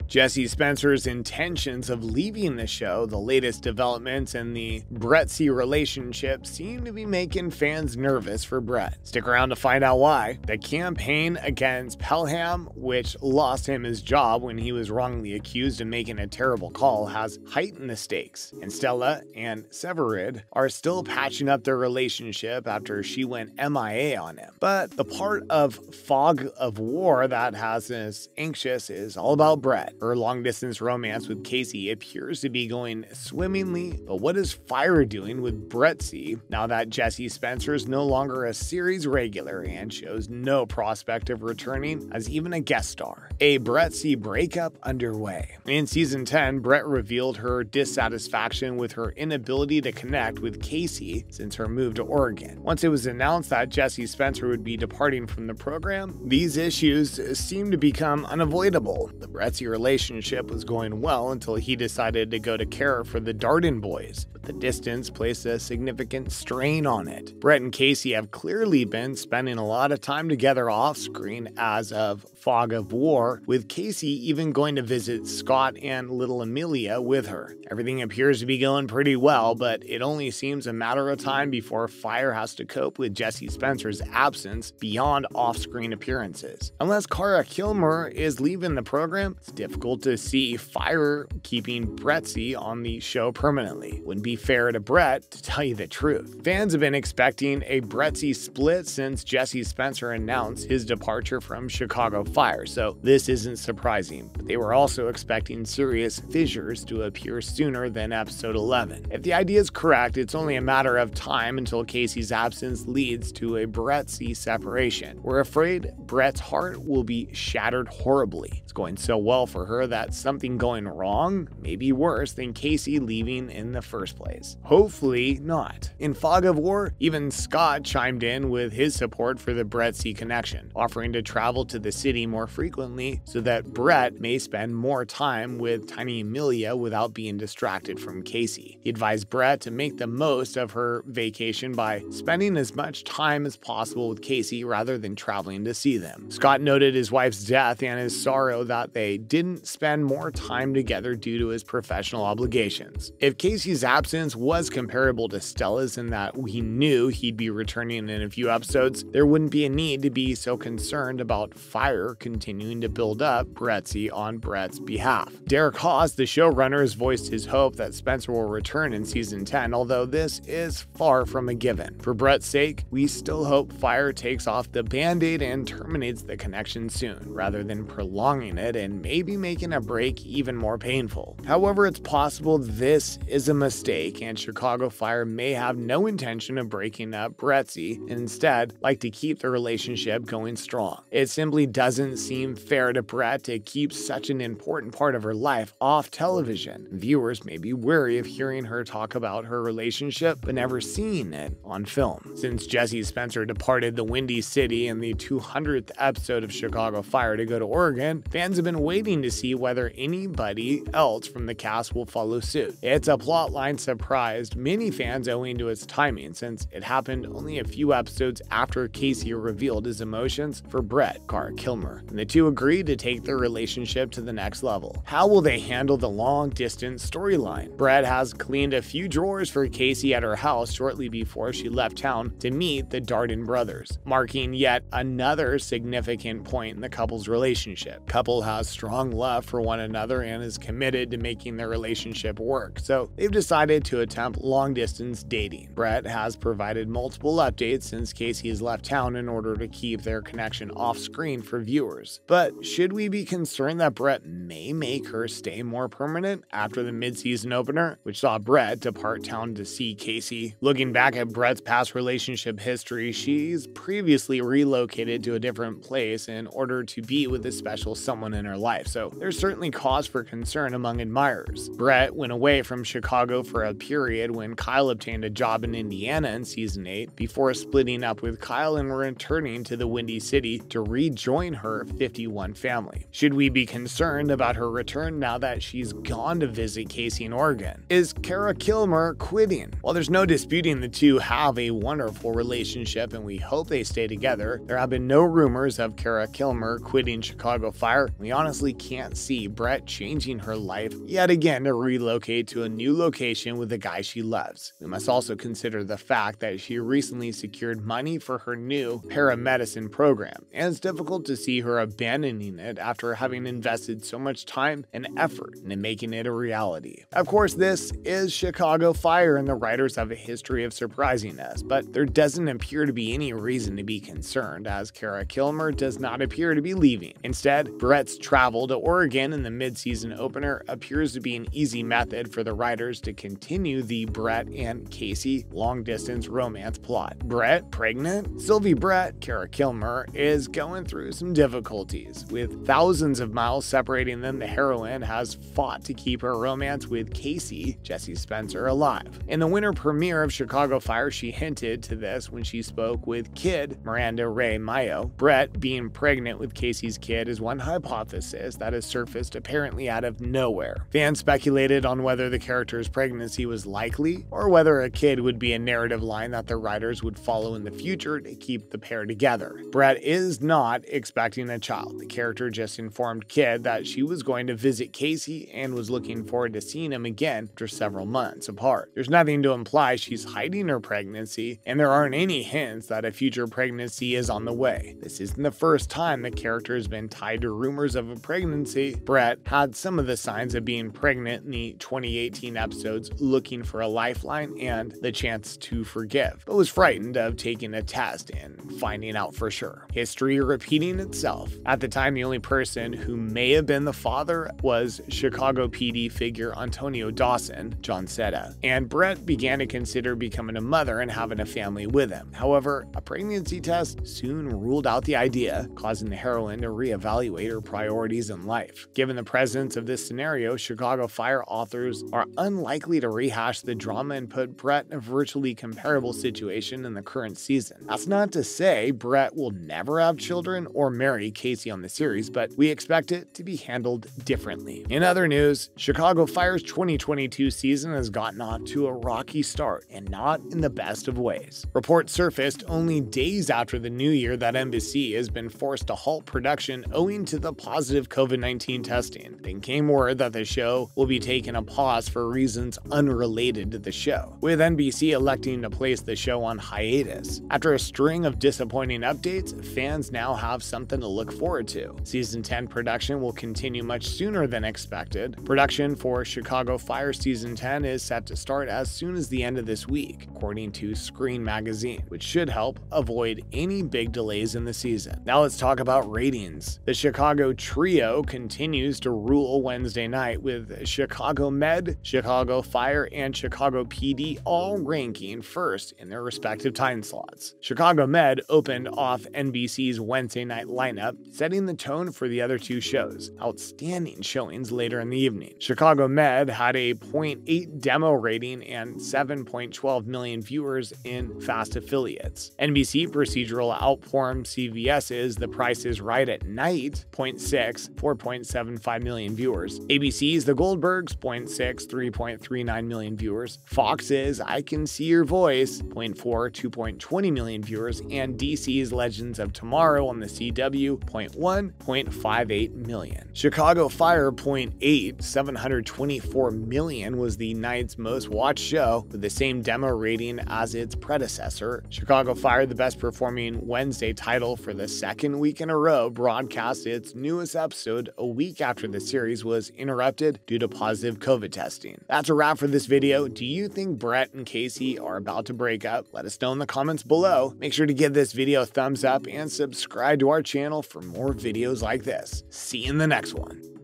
Jesse Spencer's intentions of leaving the show, the latest developments in the Brettsey relationship seem to be making fans nervous for Brett. Stick around to find out why. The campaign against Pelham, which lost him his job when he was wrongly accused of making a terrible call, has heightened the stakes, and Stella and Severid are still patching up their relationship after she went MIA on him. But the part of Fog of War that has us anxious is all about Brett. Her long-distance romance with Casey appears to be going swimmingly, but what is Fire doing with Brettsey now that Jesse Spencer is no longer a series regular and shows no prospect of returning as even a guest star? A Brettsey breakup underway. In season 10, Brett revealed her dissatisfaction with her inability to connect with Casey since her move to Oregon. Once it was announced that Jesse Spencer would be departing from the program, these issues seemed to become unavoidable. The Brettsey relationship was going well until he decided to go to care for the Darden boys, but the distance placed a significant strain on it. Brett and Casey have clearly been spending a lot of time together off-screen as of Fog of War, with Casey even going to visit Scott and little Amelia with her. Everything appears to be going pretty well, but it only seems a matter of time before Fire has to cope with Jesse Spencer's absence beyond off-screen appearances. Unless Cara Kilmer is leaving the program, it's difficult to see Fire keeping Brettsey on the show permanently. Wouldn't be fair to Brett, to tell you the truth. Fans have been expecting a Brettsey split since Jesse Spencer announced his departure from Chicago Fire, so this isn't surprising. But they were also expecting serious fissures to appear sooner than episode 11. If the idea is correct, it's only a matter of time until Casey's absence leads to a Brettsey separation. We're afraid Brett's heart will be shattered horribly. It's going so well for her that something going wrong may be worse than Casey leaving in the first place. Hopefully not. In Fog of War, even Scott chimed in with his support for the Brettsey connection, offering to travel to the city more frequently so that Brett may spend more time with tiny Amelia without being distracted from Casey. He advised Brett to make the most of her vacation by spending as much time as possible with Casey rather than traveling to see them. Scott noted his wife's death and his sorrow that they didn't spend more time together due to his professional obligations. If Casey's absence was comparable to Stella's in that we knew he'd be returning in a few episodes, there wouldn't be a need to be so concerned about Fire continuing to build up Brettsey on Brett's behalf. Derek Haas, the showrunner, has voiced his hope that Spencer will return in season 10, although this is far from a given. For Brett's sake, we still hope Fire takes off the band-aid and terminates the connection soon, rather than prolonging it and maybe making a break even more painful. However, it's possible this is a mistake and Chicago Fire may have no intention of breaking up Brettsey and instead like to keep the relationship going strong. It simply doesn't seem fair to Brett to keep such an important part of her life off television. Viewers may be wary of hearing her talk about her relationship but never seeing it on film. Since Jesse Spencer departed the Windy City in the 200th episode of Chicago Fire to go to Oregon, fans have been waiting to see whether anybody else from the cast will follow suit. It's a plotline surprised many fans owing to its timing, since it happened only a few episodes after Casey revealed his emotions for Brett, Cara Kilmer, and the two agreed to take their relationship to the next level. How will they handle the long-distance storyline? Brett has cleaned a few drawers for Casey at her house shortly before she left town to meet the Darden brothers, marking yet another significant point in the couple's relationship. Couple has strong love for one another and is committed to making their relationship work, so they've decided to attempt long-distance dating. Brett has provided multiple updates since Casey has left town in order to keep their connection off-screen for viewers. But should we be concerned that Brett may make her stay more permanent after the mid-season opener, which saw Brett depart town to see Casey? Looking back at Brett's past relationship history, she's previously relocated to a different place in order to be with a special someone in her life, so there's certainly cause for concern among admirers. Brett went away from Chicago for a period when Kyle obtained a job in Indiana in season 8 before splitting up with Kyle and returning to the Windy City to rejoin her 51 family. Should we be concerned about her return now that she's gone to visit Casey in Oregon? Is Kara Kilmer quitting? While there's no disputing the two have a wonderful relationship and we hope they stay together, there have been no rumors of Kara Kilmer quitting Chicago Fire. We honestly can't see Brett changing her life yet again to relocate to a new location with the guy she loves. We must also consider the fact that she recently secured money for her new paramedicine program, and it's difficult to see her abandoning it after having invested so much time and effort into making it a reality. Of course, this is Chicago Fire and the writers have a history of surprising us, but there doesn't appear to be any reason to be concerned as Kara Kilmer does not appear to be leaving. Instead, Brett's travel to Oregon in the mid-season opener appears to be an easy method for the writers to continue the Brett and Casey long-distance romance plot. Brett pregnant? Sylvie Brett, Kara Kilmer, is going through some difficulties. With thousands of miles separating them, the heroine has fought to keep her romance with Casey, Jesse Spencer, alive. In the winter premiere of Chicago Fire, she hinted to this when she spoke with Kid Miranda Ray Mayo. Brett being pregnant with Casey's kid is one hypothesis that has surfaced apparently out of nowhere. Fans speculated on whether the character's pregnancy was likely or whether a kid would be a narrative line that the writers would follow in the future to keep the pair together. Brett is not expecting a child. The character just informed Kid that she was going to visit Casey and was looking forward to seeing him again after several months apart. There's nothing to imply she's hiding her pregnancy, and there aren't any hints that a future pregnancy is on the way. This isn't the first time the character has been tied to rumors of a pregnancy. Brett had some of the signs of being pregnant in the 2018 episodes Looking for a Lifeline and The Chance to Forgive, but was frightened of taking a test and finding out for sure. History repeating itself. At the time, the only person who may have been the father was Chicago PD figure Antonio Dawson, John Setta, and Brett began to consider becoming a mother and having a family with him. However, a pregnancy test soon ruled out the idea, causing the heroine to reevaluate her priorities in life. Given the presence of this scenario, Chicago Fire authors are unlikely to rehash the drama and put Brett in a virtually comparable situation in the current season. That's not to say Brett will never have children or marry Casey on the series, but we expect it to be handled differently. In other news, Chicago Fire's 2022 season has gotten off to a rocky start, and not in the best of ways. Reports surfaced only days after the new year that NBC has been forced to halt production owing to the positive COVID-19 testing. Then came word that the show will be taking a pause for reasons unrelated to the show, with NBC electing to place the show on hiatus. After a string of disappointing updates, fans now have something to look forward to. Season 10 production will continue much sooner than expected. Production for Chicago Fire Season 10 is set to start as soon as the end of this week, according to Screen Magazine, which should help avoid any big delays in the season. Now let's talk about ratings. The Chicago Trio continues to rule Wednesday night, with Chicago Med, Chicago Fire, and Chicago PD all ranking first in their respective time slots. Chicago Med opened off NBC's Wednesday night lineup, setting the tone for the other two shows. Outstanding showings later in the evening. Chicago Med had a 0.8 demo rating and 7.12 million viewers in fast affiliates. NBC procedural outperformed CBS's The Price is Right at Night, 0.6, 4.75 million viewers. ABC's The Goldbergs, 0.6, 3.39 million viewers. Fox's I Can See Your Voice, 0.4, 2.20 million viewers. And DC's Legends of Tomorrow on the CW, 0.1, 0.58 million. Chicago Fire, 0.8, 724 million was the night's most watched show, with the same demo rating as its predecessor. Chicago Fire, the best performing Wednesday title for the second week in a row, broadcast its newest episode a week after the series was interrupted due to positive COVID testing. That's a wrap for this video. Do you think Brett and Casey are about to break up? Let us know in the comments below. Make sure to give this video a thumbs up and subscribe to our channel for more videos like this. See you in the next one.